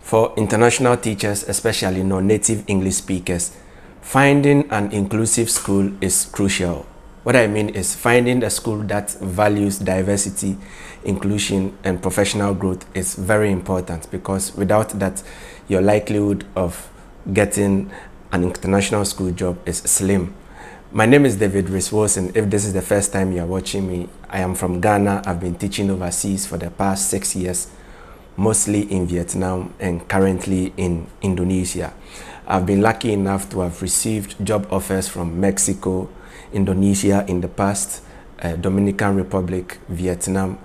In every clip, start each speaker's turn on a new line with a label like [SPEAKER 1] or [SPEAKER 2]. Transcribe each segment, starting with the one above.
[SPEAKER 1] For international teachers, especially non-native English speakers, finding an inclusive school is crucial. What I mean is finding a school that values diversity, inclusion, and professional growth is very important, because without that, your likelihood of getting an international school job is slim. My name is David Wilson. If this is the first time you are watching me, I am from Ghana. I've been teaching overseas for the past 6 years, mostly in Vietnam and currently in Indonesia. I've been lucky enough to have received job offers from Mexico, Indonesia in the past, Dominican Republic, Vietnam.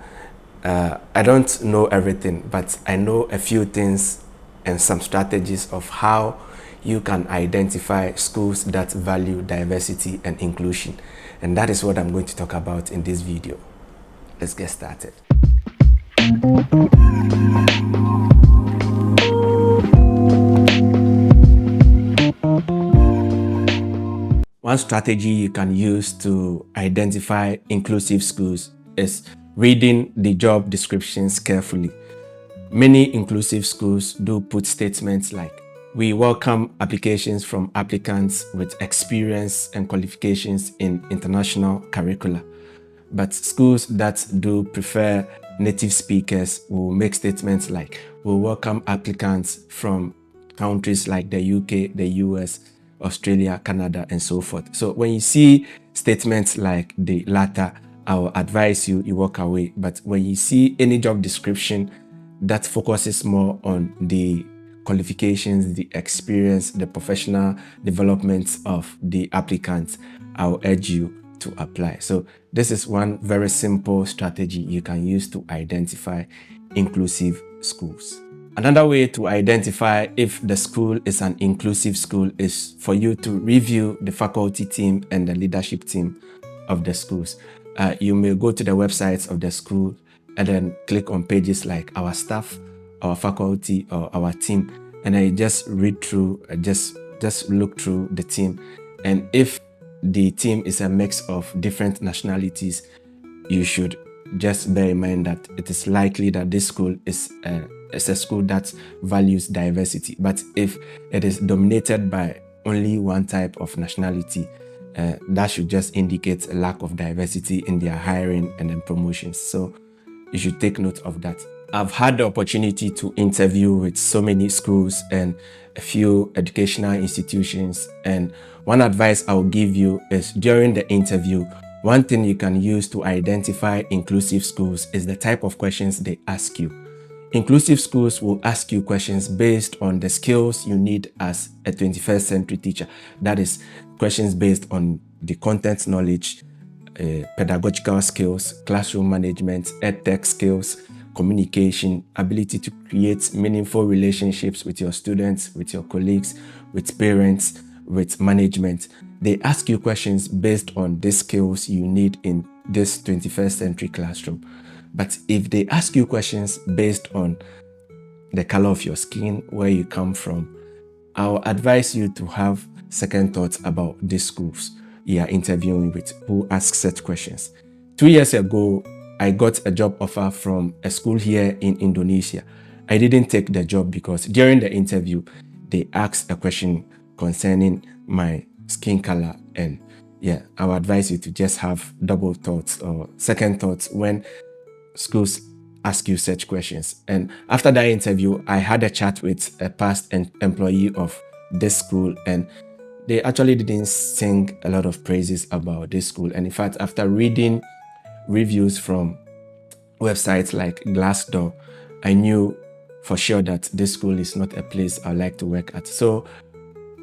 [SPEAKER 1] I don't know everything, but I know a few things and some strategies of how you can identify schools that value diversity and inclusion. And that is what I'm going to talk about in this video. Let's get started. One strategy you can use to identify inclusive schools is reading the job descriptions carefully. Many inclusive schools do put statements like, "We welcome applications from applicants with experience and qualifications in international curricula." But schools that do prefer native speakers will make statements like, "We welcome applicants from countries like the UK, the US, Australia, Canada, and so forth." So when you see statements like the latter, I will advise you walk away. But when you see any job description that focuses more on the qualifications, the experience, the professional development of the applicants, I will urge you to apply. So this is one very simple strategy you can use to identify inclusive schools. Another way to identify if the school is an inclusive school is for you to review the faculty team and the leadership team of the schools. You may go to the websites of the school and then click on pages like our staff, our faculty, or our team, and I just read through, just look through the team. And if the team is a mix of different nationalities, you should just bear in mind that it is likely that this school is a school that values diversity. But if it is dominated by only one type of nationality, that should just indicate a lack of diversity in their hiring and then promotions. So you should take note of that. I've had the opportunity to interview with so many schools and a few educational institutions, and one advice I'll give you is during the interview, one thing you can use to identify inclusive schools is the type of questions they ask you. Inclusive schools will ask you questions based on the skills you need as a 21st century teacher. That is, questions based on the content knowledge, pedagogical skills, classroom management, edtech skills, communication, ability to create meaningful relationships with your students, with your colleagues, with parents, with management. They ask you questions based on the skills you need in this 21st century classroom. But if they ask you questions based on the color of your skin, where you come from, I'll advise you to have second thoughts about these schools you are interviewing with who ask such questions. 2 years ago, I got a job offer from a school here in Indonesia. I didn't take the job because during the interview, they asked a question concerning my skin color. And yeah, I would advise you to just have double thoughts or second thoughts when schools ask you such questions. And after that interview, I had a chat with a past employee of this school, and they actually didn't sing a lot of praises about this school. And in fact, after reading reviews from websites like Glassdoor, I knew for sure that this school is not a place I like to work at. So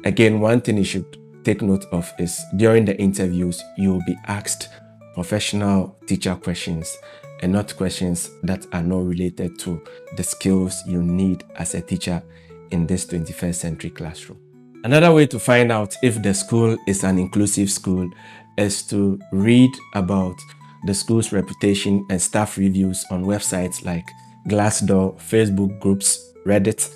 [SPEAKER 1] again, one thing you should take note of is during the interviews, you will be asked professional teacher questions and not questions that are not related to the skills you need as a teacher in this 21st century classroom. Another way to find out if the school is an inclusive school is to read about the school's reputation and staff reviews on websites like Glassdoor, Facebook groups, Reddit,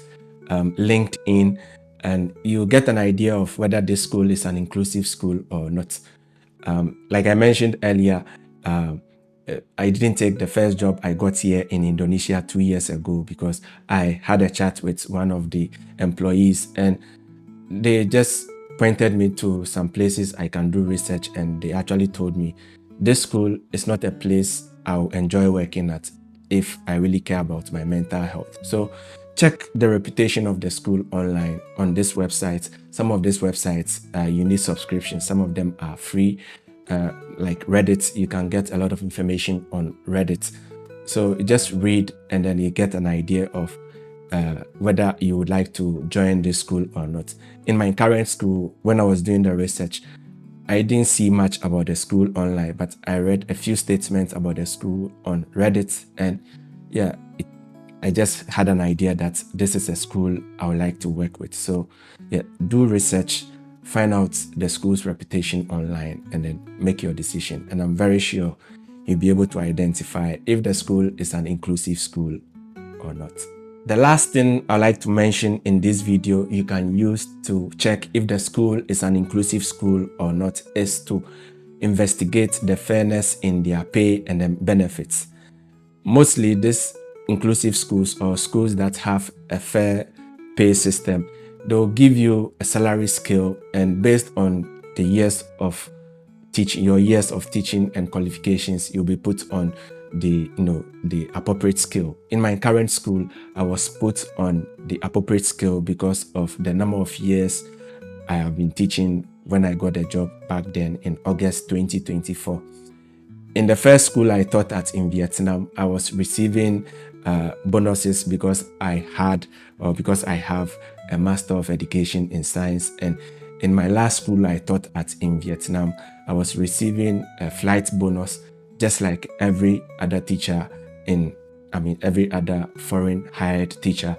[SPEAKER 1] LinkedIn, and you'll get an idea of whether this school is an inclusive school or not. Like I mentioned earlier, I didn't take the first job I got here in Indonesia 2 years ago because I had a chat with one of the employees, and they just pointed me to some places I can do research, and they actually told me this school is not a place I'll enjoy working at if I really care about my mental health. So check the reputation of the school online on this website. Some of these websites, you need subscriptions. Some of them are free. Like Reddit, you can get a lot of information on Reddit. So you just read, and then you get an idea of whether you would like to join this school or not. In my current school, when I was doing the research, I didn't see much about the school online, but I read a few statements about the school on Reddit, and yeah, I just had an idea that this is a school I would like to work with. So yeah, do research, find out the school's reputation online, and then make your decision. And I'm very sure you'll be able to identify if the school is an inclusive school or not. The last thing I'd like to mention in this video you can use to check if the school is an inclusive school or not is to investigate the fairness in their pay and the benefits. Mostly these inclusive schools, or schools that have a fair pay system, they'll give you a salary scale, and based on the years of teaching, your years of teaching and qualifications, you'll be put on the appropriate scale. In my current school, I was put on the appropriate scale because of the number of years I have been teaching when I got a job back then in August 2024. In the first school I taught at in Vietnam, I was receiving bonuses because I have a Master of Education in Science. And in my last school I taught at in Vietnam, I was receiving a flight bonus just like every other teacher every other foreign hired teacher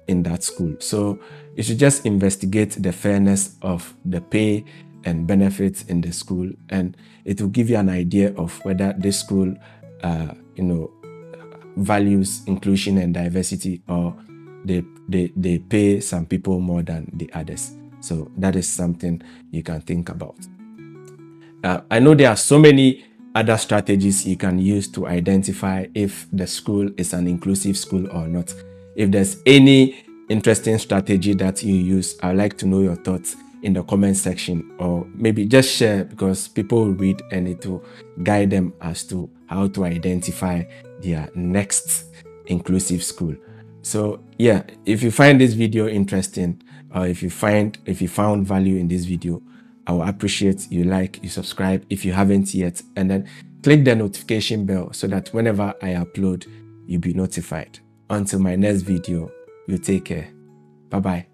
[SPEAKER 1] in that school. So you should just investigate the fairness of the pay and benefits in the school, and it will give you an idea of whether this school values inclusion and diversity, or they pay some people more than the others. So that is something you can think about. I know there are so many other strategies you can use to identify if the school is an inclusive school or not. If there's any interesting strategy that you use, I'd like to know your thoughts in the comment section, or maybe just share, because people will read and it will guide them as to how to identify their next inclusive school. So yeah, if you find this video interesting, or if you found value in this video, I will appreciate you like, you subscribe if you haven't yet, and then click the notification bell so that whenever I upload, you'll be notified. Until my next video, you take care. Bye bye.